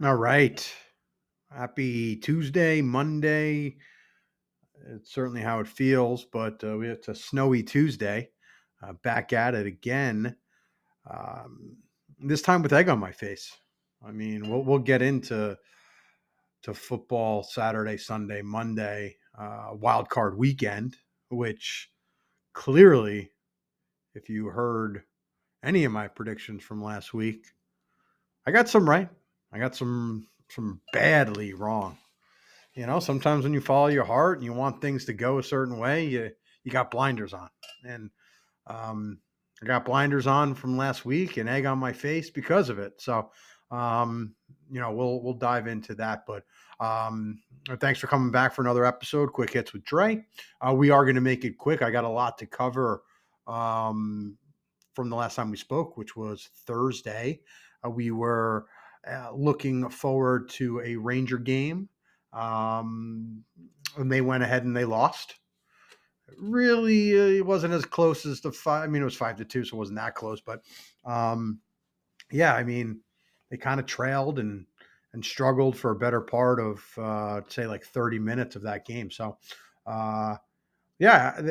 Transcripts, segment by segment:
All right. Happy Tuesday, Monday. It's certainly how it feels, but it's a snowy Tuesday. Back at it again. Um, this time with egg on my face. I mean, we'll get into football Saturday, Sunday, Monday, wild card weekend, which clearly, if you heard any of my predictions from last week, I got some right. I got some badly wrong. Sometimes when you follow your heart and you want things to go a certain way, you got blinders on. And um, I got blinders on from last week and egg on my face because of it. So, we'll dive into that. But thanks for coming back for another episode, Quick Hits with Dre. We are going to make it quick. I got a lot to cover um, from the last time we spoke, which was Thursday. We were looking forward to a Ranger game, um, and they went ahead and they lost. Really, it wasn't as close as the five. I mean, it was 5-2, so it wasn't that close. But um, yeah, I mean, they kind of trailed and struggled for a better part of say like 30 minutes of that game. So uh, yeah,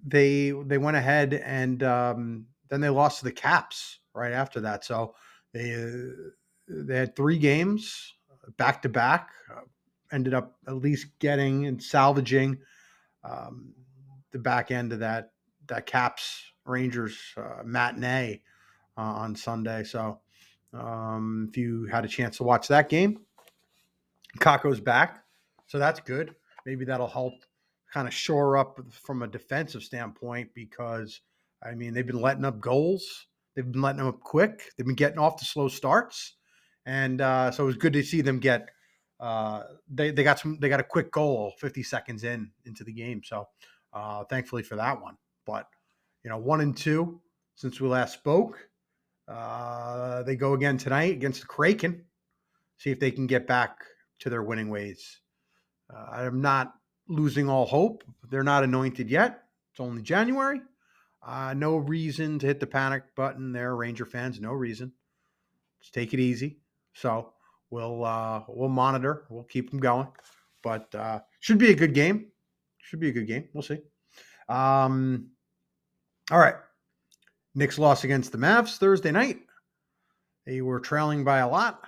they went ahead and then they lost to the Caps right after that. So they had three games back to back. Ended up at least getting and salvaging um, the back end of that Caps Rangers matinee on Sunday. So if you had a chance to watch that game, Kako's back, so that's good. Maybe that'll help kind of shore up from a defensive standpoint because I mean they've been letting up goals, they've been letting them up quick, they've been getting off the slow starts, and so it was good to see them get. They got a quick goal 50 seconds into the game, so thankfully for that one. But 1-2 since we last spoke. They go again tonight against the Kraken. See if they can get back to their winning ways. I'm not losing all hope. They're not anointed yet. It's only January. No reason to hit the panic button there, Ranger fans. No reason. Just take it easy. So we'll monitor. We'll keep them going. But should be a good game. Should be a good game. We'll see. Um, all right. Knicks lost against the Mavs Thursday night. They were trailing by a lot.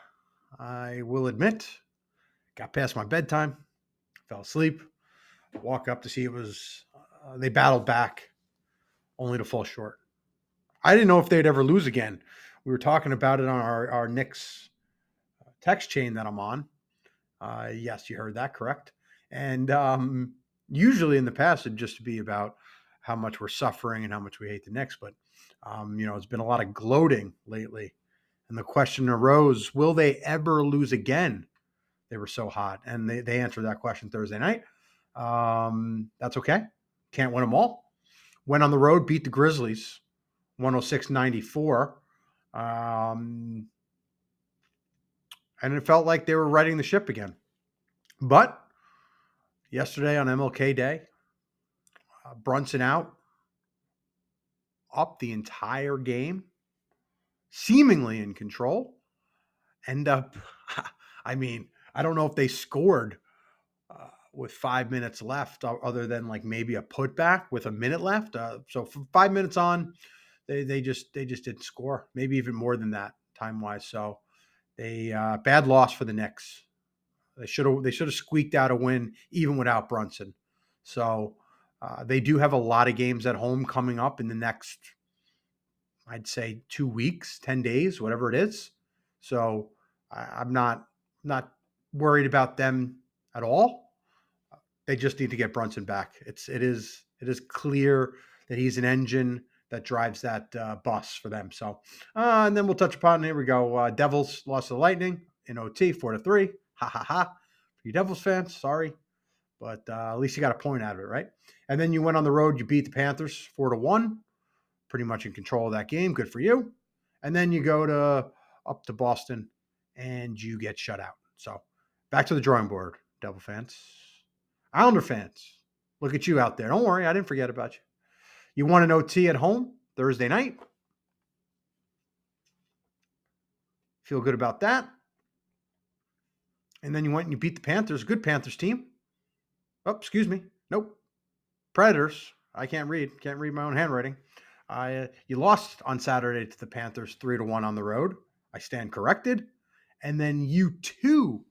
I will admit. Got past my bedtime. Fell asleep. Walk up to see it was they battled back only to fall short. I didn't know if they'd ever lose again. We were talking about it on our Knicks text chain that I'm on. Yes, you heard that correct. And usually in the past, it'd just be about how much we're suffering and how much we hate the Knicks. But, it's been a lot of gloating lately. And the question arose, will they ever lose again? They were so hot. And they answered that question Thursday night. That's okay. Can't win them all. Went on the road, beat the Grizzlies 106-94. And it felt like they were riding the ship again. But yesterday on MLK Day, Brunson out, up the entire game, seemingly in control. End up, I mean, I don't know if they scored with 5 minutes left, other than like maybe a putback with a minute left. So for 5 minutes on, they just didn't score. Maybe even more than that time wise. So they bad loss for the Knicks. They should have squeaked out a win even without Brunson. So they do have a lot of games at home coming up in the next, I'd say, 2 weeks, 10 days, whatever it is. So I'm not worried about them at all. They just need to get Brunson back. It is clear that he's an engine that drives that bus for them. So, and then we'll touch upon. Here we go. Devils lost to the Lightning in OT 4-3. Ha ha ha. For you Devils fans, sorry, but at least you got a point out of it, right? And then you went on the road. You beat the Panthers 4-1. Pretty much in control of that game. Good for you. And then you go to up to Boston and you get shut out. So back to the drawing board, Devil fans. Islander fans, look at you out there. Don't worry, I didn't forget about you. You want an OT at home Thursday night? Feel good about that? And then you went and you beat the Panthers, good Panthers team. Oh, excuse me. Nope. Predators. I can't read. Can't read my own handwriting. You lost on Saturday to the Panthers 3-1 on the road. I stand corrected. And then you too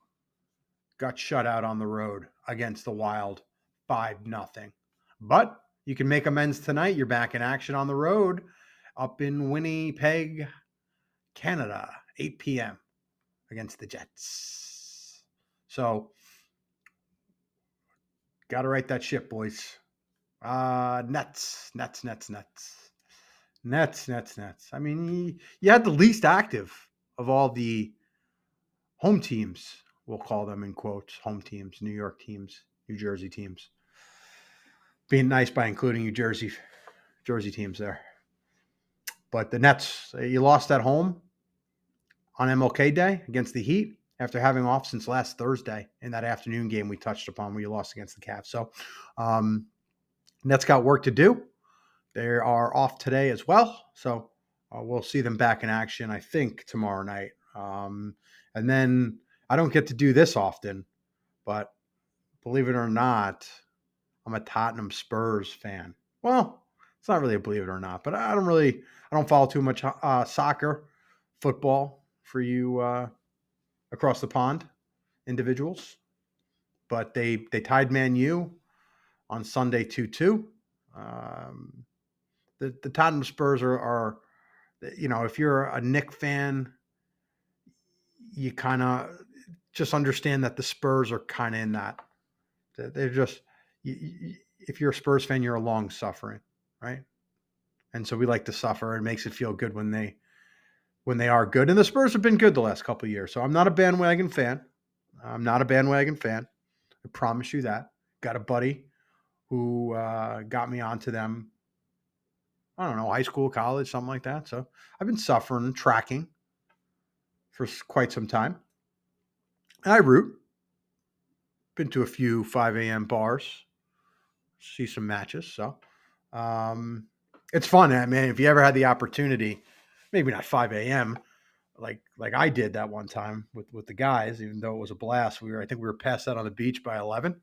got shut out on the road against the Wild 5-0. But you can make amends tonight. You're back in action on the road up in Winnipeg, Canada, 8 p.m. against the Jets. So, got to right that ship, boys. Nets. I mean, you had the least active of all the home teams. We'll call them in quotes, home teams, New York teams, New Jersey teams. Being nice by including New Jersey teams there. But the Nets, you lost at home on MLK Day against the Heat after having off since last Thursday in that afternoon game we touched upon where you lost against the Cavs. So Nets got work to do. They are off today as well. So we'll see them back in action, I think, tomorrow night. And then I don't get to do this often, but believe it or not, I'm a Tottenham Spurs fan. Well, it's not really a believe it or not, but I don't follow too much soccer, football for you across the pond individuals. But they tied Man U on Sunday 2-2. The Tottenham Spurs are, if you're a Knick fan, you kind of just understand that the Spurs are kind of in that. They're just, if you're a Spurs fan, you're a long suffering, right? And so we like to suffer. It makes it feel good when they are good. And the Spurs have been good the last couple of years. So I'm not a bandwagon fan. I promise you that. Got a buddy who got me onto them. I don't know, high school, college, something like that. So I've been suffering, tracking for quite some time. And I root. Been to a few 5 a.m. bars, see some matches. So it's fun, man. If you ever had the opportunity, maybe not 5 a.m., like I did that one time with the guys, even though it was a blast. I think we were passed out on the beach by 11.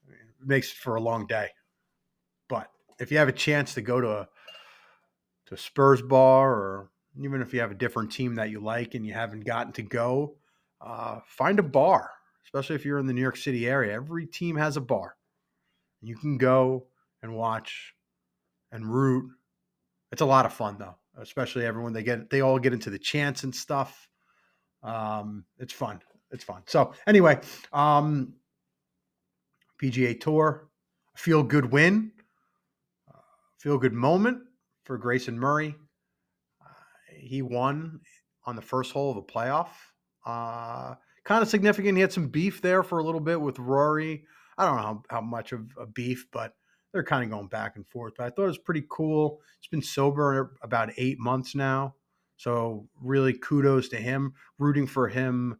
It makes it for a long day. But if you have a chance to go to a Spurs bar, or even if you have a different team that you like and you haven't gotten to go, find a bar, especially if you're in the New York City area. Every team has a bar. You can go and watch and root. It's a lot of fun, though, especially everyone. They all get into the chants and stuff. It's fun. So anyway, PGA Tour, feel good win, feel good moment for Grayson Murray. He won on the first hole of a playoff. Kind of significant. He had some beef there for a little bit with Rory. I don't know how much of a beef, but they're kind of going back and forth. But I thought it was pretty cool. He's been sober about 8 months now. So really kudos to him. Rooting for him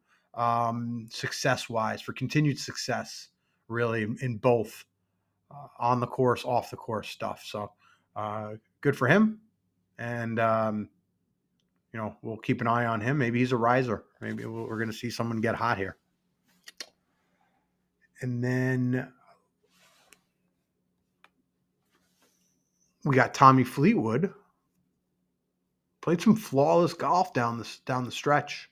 success-wise, for continued success, really, in both on the course, off the course stuff. So good for him. And we'll keep an eye on him. Maybe he's a riser. Maybe we're going to see someone get hot here. And then we got Tommy Fleetwood. Played some flawless golf down the stretch.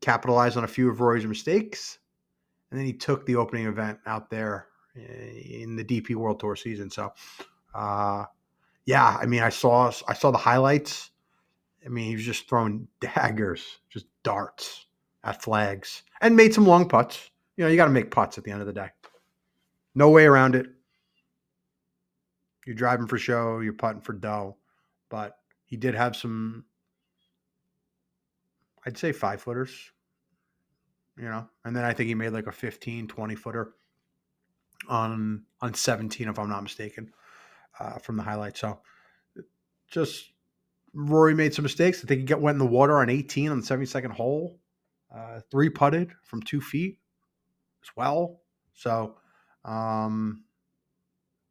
Capitalized on a few of Rory's mistakes. And then he took the opening event out there in the DP World Tour season. So, I saw the highlights. I mean, he was just throwing daggers, just darts at flags, and made some long putts. You got to make putts at the end of the day. No way around it. You're driving for show, you're putting for dough. But he did have some, I'd say 5-footers, and then I think he made like a 15, 20-footer on 17, if I'm not mistaken, from the highlights. So just Rory made some mistakes. I think he went in the water on 18 on the 72nd hole. 3-putted from 2 feet as well. So, I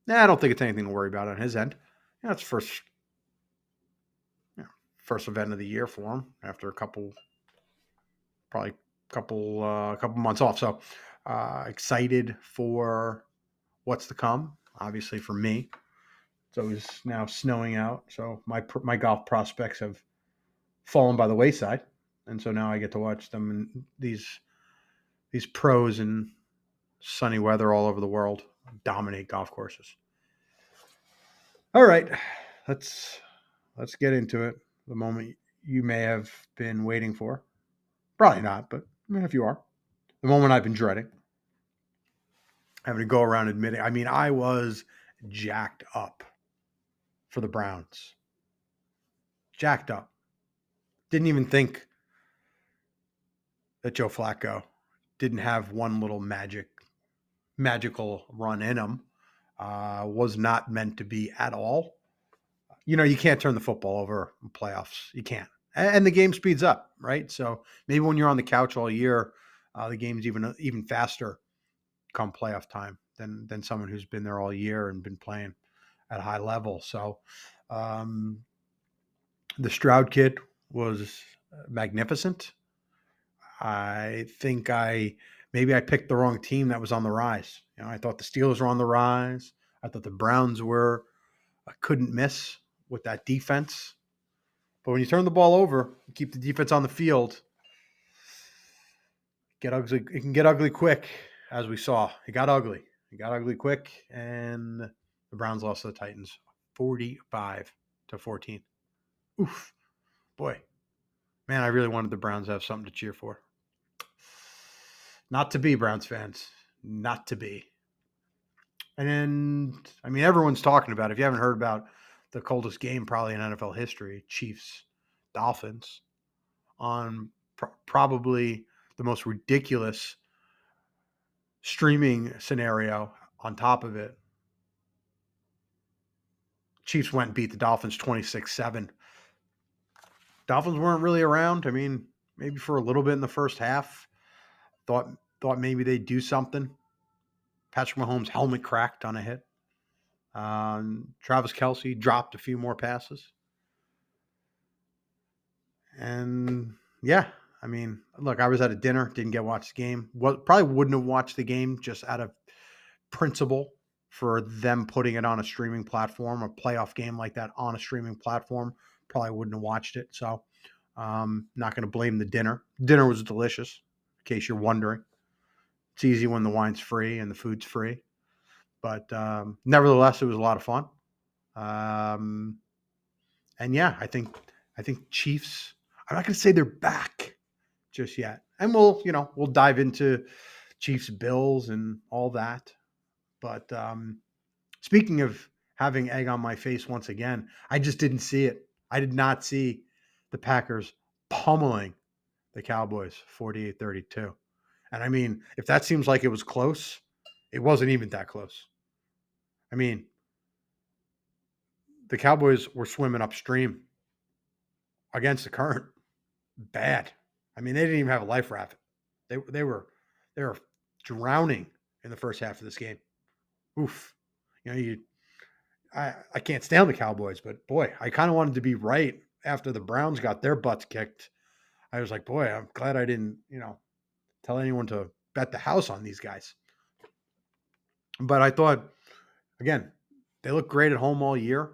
don't think it's anything to worry about on his end. It's first event of the year for him after a couple, probably couple months off. So excited for what's to come. Obviously for me, it's always now snowing out, so my golf prospects have fallen by the wayside, and so now I get to watch them in these pros in sunny weather all over the world dominate golf courses. All right, let's get into it. The moment you may have been waiting for, probably not, but I mean, if you are, the moment I've been dreading, having to go around admitting. I mean, I was jacked up for the Browns, jacked up. Didn't even think that Joe Flacco didn't have one little magical run in him. Was not meant to be at all. You know, you can't turn the football over in playoffs. You can't. And the game speeds up, right? So maybe when you're on the couch all year, the game's even faster come playoff time than someone who's been there all year and been playing at a high level. So the Stroud kid was magnificent. I think maybe I picked the wrong team that was on the rise. You know, I thought the Steelers were on the rise. I thought the Browns were. I couldn't miss with that defense. But when you turn the ball over, keep the defense on the field, get ugly. It can get ugly quick, as we saw. It got ugly. It got ugly quick, and the Browns lost to the Titans, 45-14. Oof, boy, man! I really wanted the Browns to have something to cheer for. Not to be, Browns fans. Not to be. And then, I mean, everyone's talking about it. If you haven't heard about the coldest game probably in NFL history, Chiefs, Dolphins, on probably the most ridiculous streaming scenario on top of it. Chiefs went and beat the Dolphins 26-7. Dolphins weren't really around. I mean, maybe for a little bit in the first half. Thought maybe they'd do something. Patrick Mahomes' helmet cracked on a hit. Travis Kelce dropped a few more passes. And yeah, I mean, look, I was at a dinner, didn't get to watch the game. Probably wouldn't have watched the game just out of principle for them putting it on a streaming platform, a playoff game like that on a streaming platform. Probably wouldn't have watched it. So not going to blame the dinner. Dinner was delicious, in case you're wondering. It's easy when the wine's free and the food's free. But nevertheless, it was a lot of fun. And yeah, I think Chiefs, I'm not going to say they're back just yet. And we'll dive into Chiefs, Bills, and all that. But speaking of having egg on my face once again, I just didn't see it. I did not see the Packers pummeling the Cowboys 48-32. And I mean, if that seems like it was close, it wasn't even that close. I mean, the Cowboys were swimming upstream against the current. Bad. I mean, they didn't even have a life raft. They were drowning in the first half of this game. Oof. You know, I can't stand the Cowboys, but boy, I kind of wanted to be right after the Browns got their butts kicked. I was like, boy, I'm glad I didn't, tell anyone to bet the house on these guys. But I thought, again, they look great at home all year.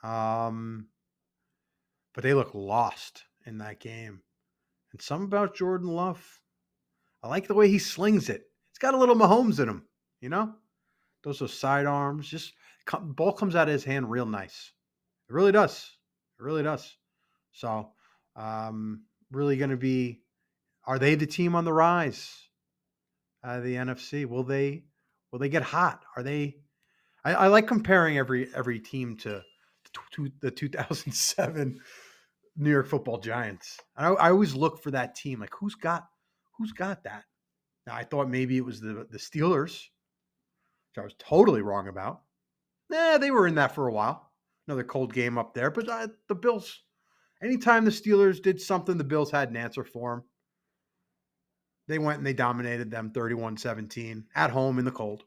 But they look lost in that game. And something about Jordan Love, I like the way he slings it. It's got a little Mahomes in him, Those are sidearms. Just ball comes out of his hand real nice. It really does. It really does. So, really going to be, are they the team on the rise? The NFC, will they get hot? Are they? I like comparing every team to the 2007 New York Football Giants. I always look for that team. Like who's got that? Now I thought maybe it was the Steelers, which I was totally wrong about. They were in that for a while. Another cold game up there. But the Bills, anytime the Steelers did something, the Bills had an answer for them. They went and they dominated them 31-17 at home in the cold.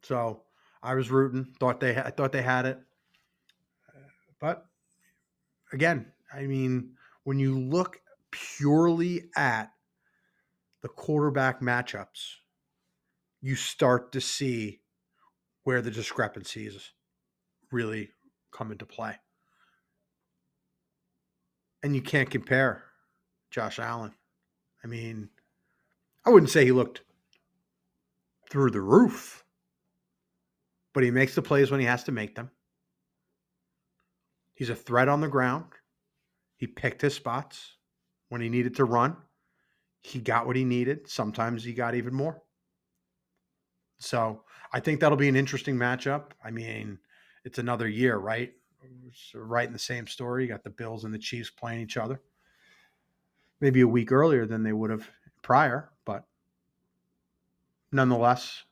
So I was rooting. I thought they had it. But again, I mean, when you look purely at the quarterback matchups, you start to see where the discrepancies really come into play. And you can't compare Josh Allen. I mean, I wouldn't say he looked through the roof, but he makes the plays when he has to make them. He's a threat on the ground. He picked his spots when he needed to run. He got what he needed. Sometimes he got even more. So I think that'll be an interesting matchup. I mean, it's another year, right? It's right in the same story. You got the Bills and the Chiefs playing each other. Maybe a week earlier than they would have prior, but nonetheless,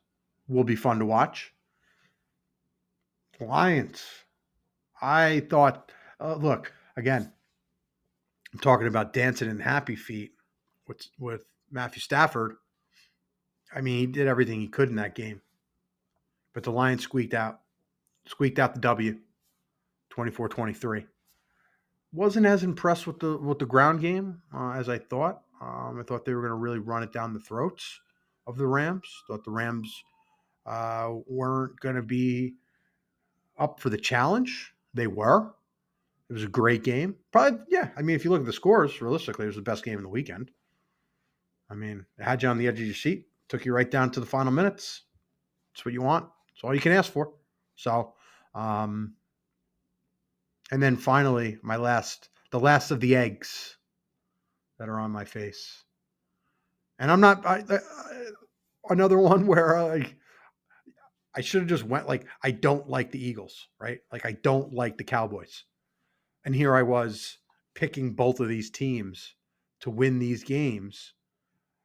will be fun to watch. Lions. I thought, look, again, I'm talking about dancing in happy feet with Matthew Stafford. I mean, he did everything he could in that game. But the Lions squeaked out the W, 24-23. Wasn't as impressed with the ground game as I thought. I thought they were going to really run it down the throats of the Rams. Thought the Rams weren't going to be up for the challenge. They were. It was a great game. Probably, yeah. I mean, if you look at the scores, realistically, it was the best game of the weekend. I mean, it had you on the edge of your seat, took you right down to the final minutes. That's what you want. That's all you can ask for. So, and then finally, the last of the eggs that are on my face. And I'm not another one where I should have just went like, I don't like the Eagles, right? Like I don't like the Cowboys. And here I was picking both of these teams to win these games.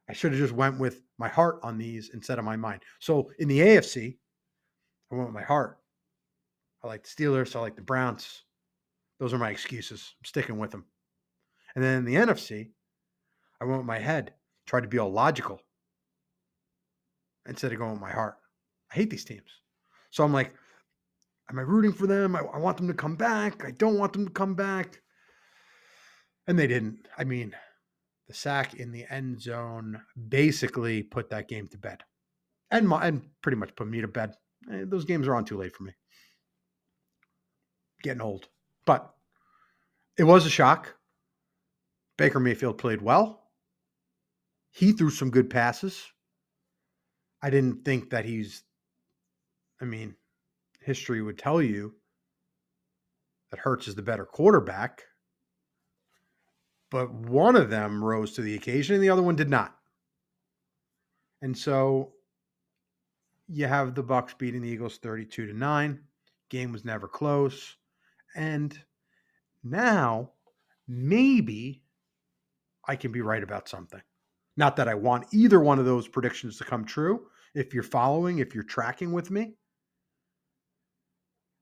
I should have just went with my heart on these instead of my mind. So in the AFC, I went with my heart. I like the Steelers. I like the Browns. Those are my excuses. I'm sticking with them. And then in the NFC, I went with my head. Tried to be all logical instead of going with my heart. I hate these teams. So I'm like, am I rooting for them? I want them to come back. I don't want them to come back. And they didn't. I mean, the sack in the end zone basically put that game to bed. And pretty much put me to bed. Those games are on too late for me. Getting old. But it was a shock. Baker Mayfield played well. He threw some good passes. I didn't think that history would tell you that Hurts is the better quarterback. But one of them rose to the occasion and the other one did not. And so you have the Bucks beating the Eagles 32-9. Game was never close. And now maybe I can be right about something. Not that I want either one of those predictions to come true. If you're following, if you're tracking with me,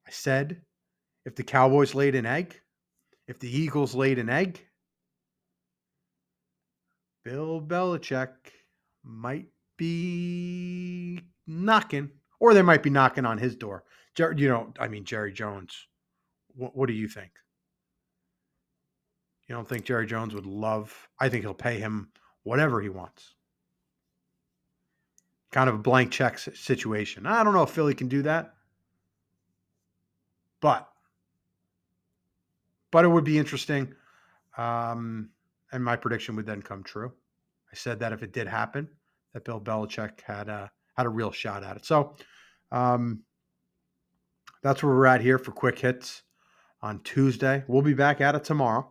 I said if the Cowboys laid an egg, if the Eagles laid an egg, Bill Belichick might be knocking, or they might be knocking on his door. Jerry Jones. What do you think? You don't think Jerry Jones would love? I think he'll pay him whatever he wants. Kind of a blank check situation. I don't know if Philly can do that, but it would be interesting. And my prediction would then come true. I said that if it did happen, that Bill Belichick had a real shot at it. So that's where we're at here for Quick Hits on Tuesday. We'll be back at it tomorrow.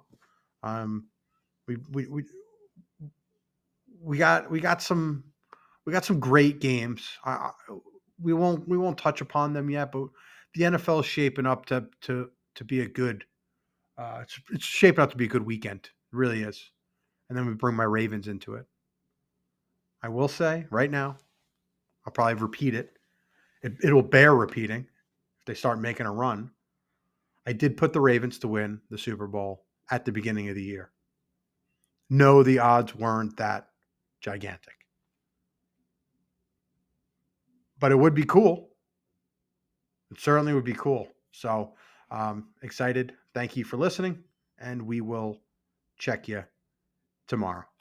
We got some great games. We won't touch upon them yet, but the NFL is shaping up to be a good. It's shaping up to be a good weekend. It really is. And then we bring my Ravens into it. I will say right now, I'll probably repeat it. It'll bear repeating if they start making a run. I did put the Ravens to win the Super Bowl at the beginning of the year. No, the odds weren't that gigantic. But it would be cool. It certainly would be cool. So excited. Thank you for listening. And we will check you tomorrow.